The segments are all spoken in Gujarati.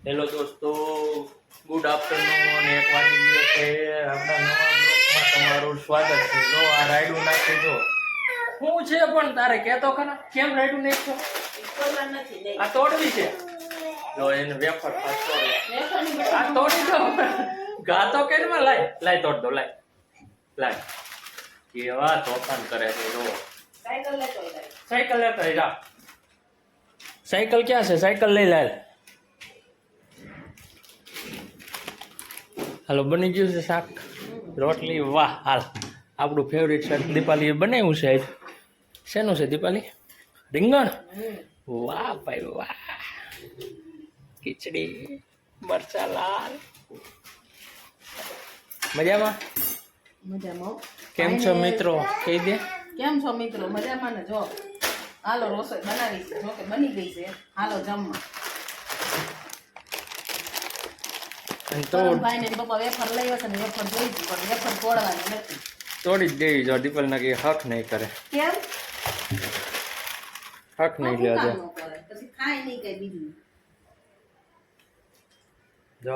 હેલો દોસ્તો, ગુડ આફ્ટરનૂન. એક વાગી ગયો છે. આપણા નવા બ્લોગમાં તમારું સ્વાગત છે. જો આ રાયડું નાખી જો શું છે પણ તારે કહેતો ખરા કેમ રાયડું નાખશો? આ તોડવી છે. જો એને વેફર ખાસ આ તોડી દો. ગાતો કેમાં લાય તોડ દો. લાય કેવા તોફાન કરે છે. જો સાયકલ લેતો જા. સાયકલ ક્યાં છે? સાયકલ લઈ લાય. હાલો, બની ગયું છે શાક રોટલી. વાહ, હાલ આપણું ફેવરિટ શાક દીપાલીએ બનાવ્યું છે. આજ શેનું છે દીપાલી? રીંગણ. વાહ ભાઈ વાહ. ખીચડી મરચા લાલ. મજામાં? મજામાં. કેમ છો મિત્રો? કહી દે. કેમ છો મિત્રો? મજામાં ને? જો હાલો રસોઈ બનાવી છે. જો કે બની ગઈ છે. હાલો જમવા. તો ભાઈ ને પપ્પા વેફર લઈ આવશે ને વેફર જોઈ હતી પણ વેફર તોડવાની નથી. તોડી જ દેવી. જો દીપલ ના કે હક નહીં કરે. કેમ? હક નહીં લેવા દે. પછી ખાય નહીં કઈ બીજું. જો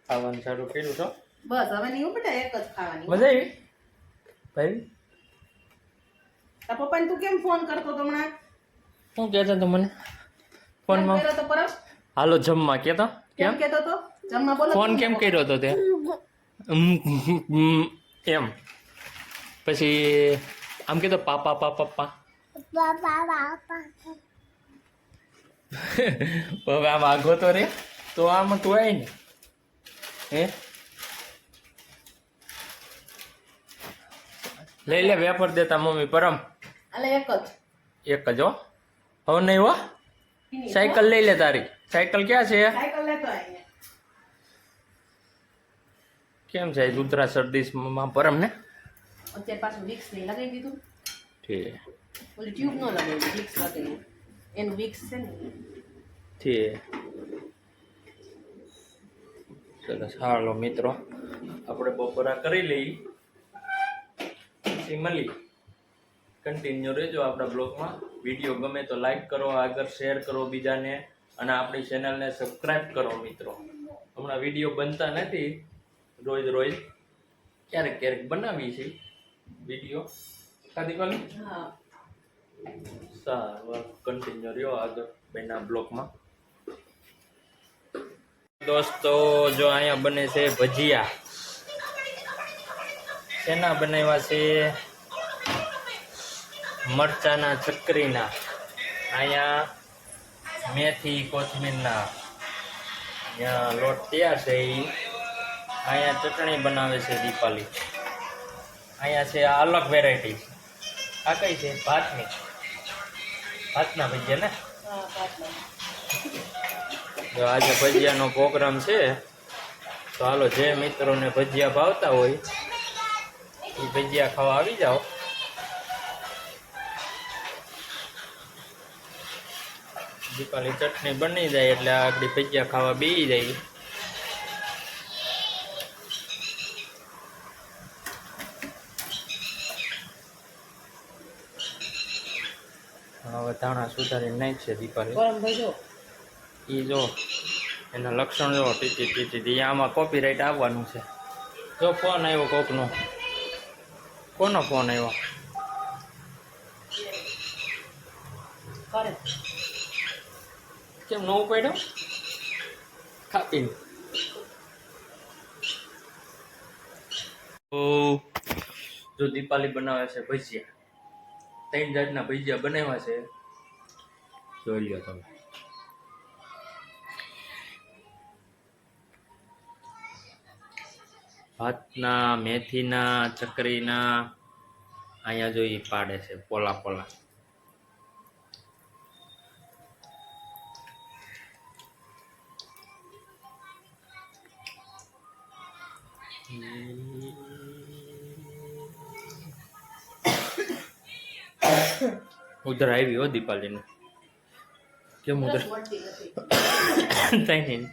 ખાવાનું સારું કર્યું છો. બસ હવે નહીં બેટા, એક જ ખાવાની. મજા આવી ભાઈ? તાર પપ્પાને તું કેમ ફોન કરતો તો હમણાં? શું કહેતો તો મને ફોનમાં? કર્યો તો પરમ? હાલો જમવા કહેતો. કેમ કહેતો તો? જમવા બોલો. ફોન કેમ કર્યો હતો તે? એમ પછી આમ કહેતો પાપા પાપા. હવે આમ આગો તો રે તો આમ તું આવી ને હે લઈ લે વેફર દેતા મમ્મી પરમ. અલે એક જ હો. હવે નહીં હો. સાયકલ લઈ લે તારી. સાયકલ ક્યાં છે? સાયકલ લેતો આય. કેમ છે ઉધરા શરદીમાં પરમ ને? અત્યારે પાછું વિક્સ નહીં લગાવી દીધું. ઠીક ઓલી ટ્યુબ નો લગાવી, વિક્સ લગાવી. એનું વિક્સ છે ને. ઠીક. સરસ. હાલો મિત્રો, આપણે બપોરા કરી લઈ પછી મળી. કન્ટિન્યુ રહેજો આપણા બ્લોગમાં. વિડીયો ગમે તો લાઈક કરો, આગળ શેર કરો બીજાને, અને આપણી ચેનલને સબસ્ક્રાઈબ કરો મિત્રો. હમણાં વિડીયો બનતા નથી રોજ ક્યારેક બનાવી છે વિડીયો. ખાધી કોની? હા. સારું, કન્ટિન્યુ રહ્યો આગળ બેના બ્લોગમાં. દોસ્તો જો અહીંયા બને છે ભજીયા. શેના બનાવ્યા છે? મરચાના ચકરીના. અહીંયા મેથી કોથમીરના અહીંયા લોટ તૈયાર છે. અહીંયા ચટણી બનાવે છે દીપાલી. અહીંયા છે આ અલગ વેરાયટી. આ કઈ છે? ભાતના ભજીયા ને? હા, પાછળ. જો આજે ભજીયાનો પ્રોગ્રામ છે તો હાલો, જે મિત્રોને ભજીયા ભાવતા હોય એ ભજીયા ખાવા આવી જાઓ. દીપાલી ચટણી બની જાય એટલે આગળ ભજીયા ખાવા બેસી જાય. હવે ધાણા સુધારી નાખશે દીપાલી. ગરમ ભાઈ જો. એ જો એના લક્ષણ જો ટીટી આમાં કોપીરાઇટ આવવાનું છે. જો ફોન આવ્યો કોકનો. કોનો ફોન આવ્યો? કરે. કેમ ન ઉપાડ્યો? ખાપીને. જો દીપાલી બનાવે છે ભજીયા. 3 જાતના ભજીયા બનાવ્યા છે, જોઈ લો તમે. ભાતના, મેથીના, ચકરીના. અહીંયા જો એ પાડે છે પોલા. ઉધર આવી હો દીપાલીને. કેમ ઉધર?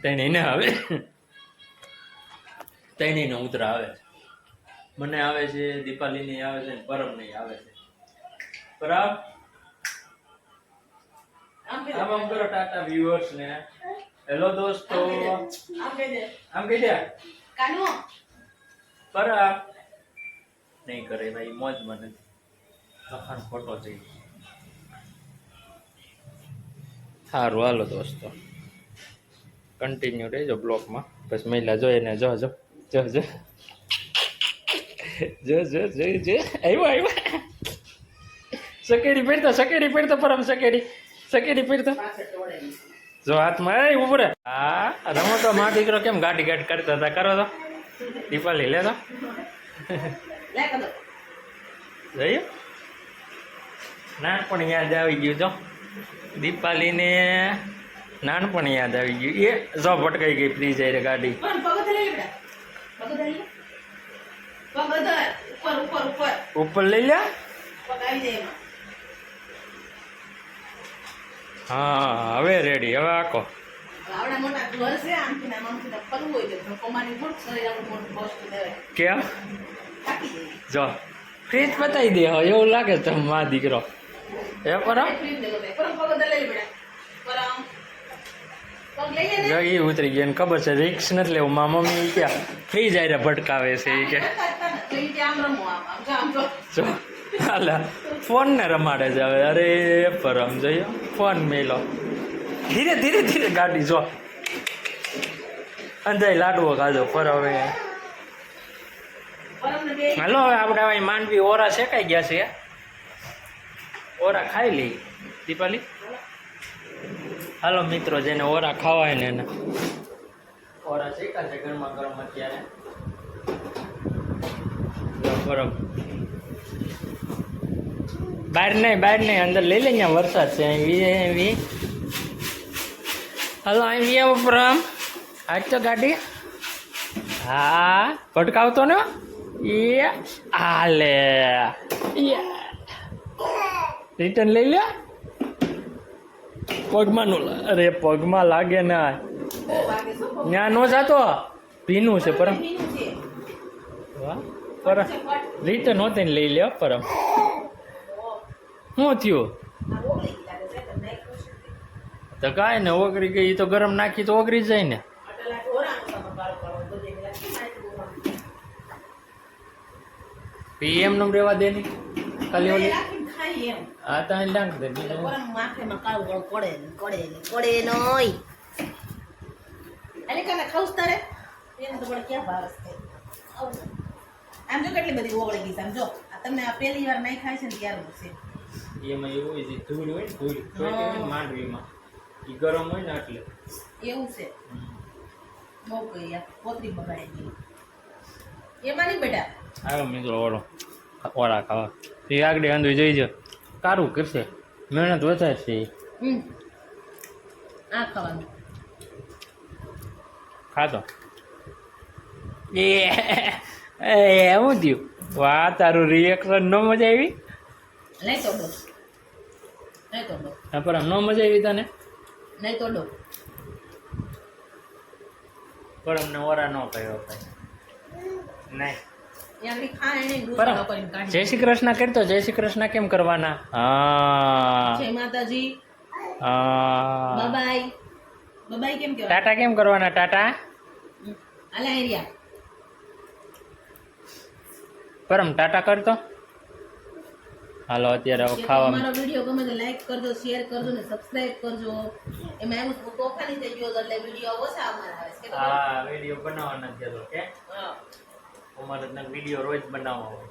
તઈ ને આવે. તઈ ને ઉધરા આવે છે. મને આવે છે, દીપાલીની આવે છે, પરમ નહીં આવે છે. પરમ આમ કરો ટાટા વ્યુઅર્સ ને. હેલો દોસ્તો, આમ કહી દે. આમ કહી દે કાનુ બરા નહીં કરે ભાઈ, મોજમાં નથી. લખાણ ખોટો થઈ ગયો. સારું હાલો દોસ્તો, કન્ટિન્યુ રહેજો બ્લોકમાં. બસ મહિલા જોઈએ ને જો જો જો જો જો જો જો જો આવ્યો સકેડી પહેરતો પરમ સકેડી પહેરતો પાછળ તોડેલી. જો હાથમાં એ ઉભો રે. હા રમો તો મા દીકરો કેમ ગાડી કરતા હતા, કરો તો દીપાલી લે તો લે કદો. જોયું, નાનપણ યાદ આવી ગયું. જો દીપાલીને નાનપણ યાદ આવી ગયું. એ જો ભટકાઈ ગઈ ફ્રી જાય રે ગાડી. પણ પગ ધરી લે બેટા. પગ ધરી લે. પગ ધર. ઉપર. ઉપર લઈ લે. પગ આવી જાય એમાં. હા હવે રેડી, હવે આખો આવડા મોટા ઘર છે, આમથી આમ આમથી આમ ફરવું હોય તો કોમાની થોડું શરીર આપણું મોટું વસ્તુ દેવાય. કેમ થાકી જાય. જો ફ્રીજ બતાવી દે. હવે એવું લાગે છે મા દીકરો એ પરમ ફ્રીજ દેલો દે. પરમ પગ ધર લઈ લે બેટા. પરમ પગ લઈ લે ને. જો એ ઉતરી ગયા, એને ખબર છે રિક્સ નથી લેવું. મા મમ્મી ક્યાં ફ્રી જાય ભટકાવે છે એ કે તો ઈ કે આમ રમો, આમ જો. જો હાલા ફોન ને રમાડે છે હવે. અરે પરમ જોયો ફોન મેલો. ધીરે ધીરે ધીરે ગાડી જો અંધાઈ લાડવો ખાધો પર. હવે પરમને બે હાલો હવે આપણે હવે માંડવી ઓરા શેકાઈ ગયા છે, ઓરા ખાઈ લઈ દીપાલી. હાલો મિત્રો, જેને ઓરા ખાવાય ને એને ઓરા શેકા છે ગરમા ગરમ અત્યારે. બરફ બહાર નહીં અંદર લઈ લે. ત્યાં વરસાદ છે અહીં. હાલો અહીં આવો પરમ. આજ તો ગાડી હા ભટકાવતો ને એ હાલે રિટર્ન લઈ લે. પગમાં નો અરે પગમાં લાગે ના, વાગે શું પગ ત્યાં નો જાતો ભીનું છે પરમ. ભીનું છે. વાહ પરમ રિટર્ન હોતે ને લઈ લે પરમ. શું થયું આ ઓગળી ગઈ લાગે છે, તો નહીં ખુશ. તો કાંઈ ને ઓગળી ગઈ તો ગરમ નાખી તો ઓગળી જાય ને. આટલા ઢોરાનું તમે કાળો કાળો બધે પેલા કિનારે પીએમ નું રેવા દે ની ખાલી ઓલી રાખીને ખાઈ એમ. આ તો અહીં લાંગ દે એટલે બીજું પરમ માથેમાં કાળું કાળું પડે નોય. એટલે કાને ખાવસ તારે એને તો પણ ક્યાં ભાવસ છે. આમ જો કેટલી બધી ઓગળી ગઈ છે. આમ જો આ તમને આ પહેલી વાર નહીં ખાય છે ને ત્યારનું છે. એમાં એવું હોય છે ધૂળ હોય ને ધૂળ હોય ને માંડવીમાં એ ગરમ હોય ને એટલે એવું છે. બહુ કઈ આ પોતરી બગાડી ગઈ એમાં નહીં બેટા. આવ્યો મિત્રો ઓળો ઓળા ખાવા એ આગળ આંધું જોઈ છે કારું કરશે મહેનત વધારે છે આ ખાવાનું ખાતો એ શું થયું વાહ તારું રિએક્શન ન મજા આવી નહીં તોડો હા પર ન મજા આવી તને નહીં તોડો. પણ અમને ઓરા ન કહ્યો ભાઈ નહીં આગળ ખા એને પરમ ડૂચા કરીને કાઢી. જય શ્રી કૃષ્ણ કરતો જય શ્રી કૃષ્ણ કેમ કરવાના હા જય માતાજી. હા બાય બાય કેમ કહેવાય? ટાટા કેમ કરવાના ટાટા આલા એરિયા પરમ ટાટા કરતો હાલો અત્યારે હવે ખાવા અમારો વિડીયો ગમે તો લાઈક કરજો, શેર કરજો ને સબસ્ક્રાઇબ કરજો. એમાં એવું તોફાની થઈ ગયો એટલે વિડીયો ઓછા અમારા આવે છે. હા વિડીયો બનાવવાના છે તો કે હા અમારે વિડીયો રોજ બનાવવા હોય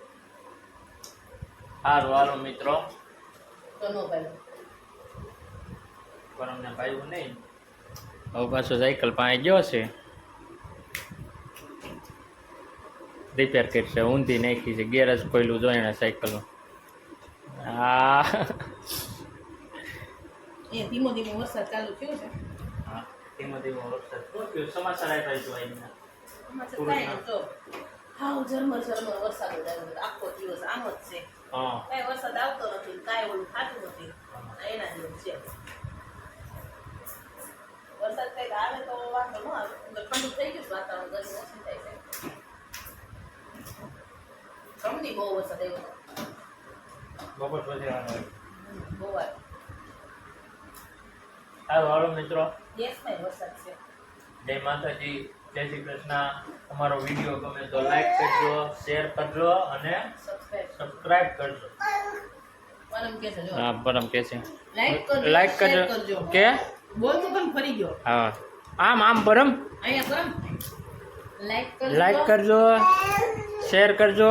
સારું હાલો મિત્રો તો નો ભાઈ પરમને ભાઈ નહીં હવે પાછો સાયકલ પાસે ગયો છે રિપેર કરશે ઊંધી નાખી છે ગેરેજ ખોલ્યું જોઈને સાયકલનું હા એ ધીમો ધીમો વરસાદ ચાલુ થયો છે. હા ધીમો ધીમો વરસાદ સમાચાર આપ્યા છું અહીંના અમારે કાંઈ નહીં જો હાવ ઝરમર વરસાદ જ આવ્યો હતો. આખો દિવસ આમ જ છે. હા કાંઈ વરસાદ આવતો નથી, કાંઈ ઓલું થતું નથી. એના જેવું છે. વરસાદ કંઈક આવે તો વાંધો ન આવે. ઠંડુ થઈ ગયું છે વાતાવરણ, ગરમી ઓછી થાય છે. ગમતી બહુ વરસાદ આવ્યો હતો. બપોર પછી આવવાનો હોય બહુ વાર. સારું હાલો મિત્રો દેશમાં વરસાદ છે. જય માતાજી, જય શ્રી કૃષ્ણ. અમારો વિડીયો ગમે તો લાઈક કરજો, શેર કરજો અને સબસ્ક્રાઇબ કરજો. પરમ કે છે જો. હા, પરમ કે છે લાઈક કરજો, લાઈક શેર કરજો કે બોલ તો પણ ફરી ગયો. હા, આમ પરમ અહીંયા પરમ લાઈક કરજો, શેર કરજો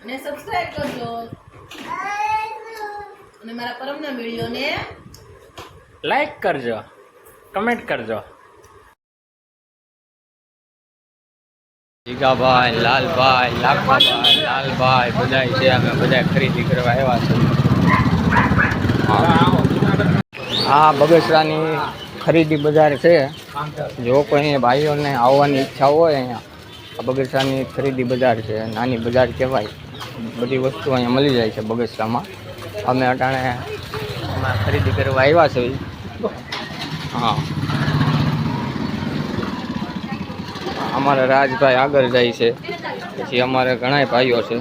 અને સબસ્ક્રાઇબ કરજો અને મારા પરમના વિડીયોને લાઈક કરજો, કમેન્ટ કરજો. જીગાભાઈ, લાલભાઈ, લાખાભાઈ, લાલભાઈ બધા છે. અમે બધા ખરીદી કરવા આવ્યા છે. આ બગસરાની ખરીદી બજાર છે. જો કોઈ ભાઈઓને આવવાની ઈચ્છા હોય અહીંયા, આ બગસરાની ખરીદી બજાર છે. નાની બજાર કહેવાય. બધી વસ્તુ અહીંયા મળી જાય છે બગસરામાં. અમે અટાણે ખરીદી કરવા આવ્યા છે. હા, અમારા રાજભાઈ આગળ જાય છે, પછી અમારે ઘણા ભાઈઓ છે.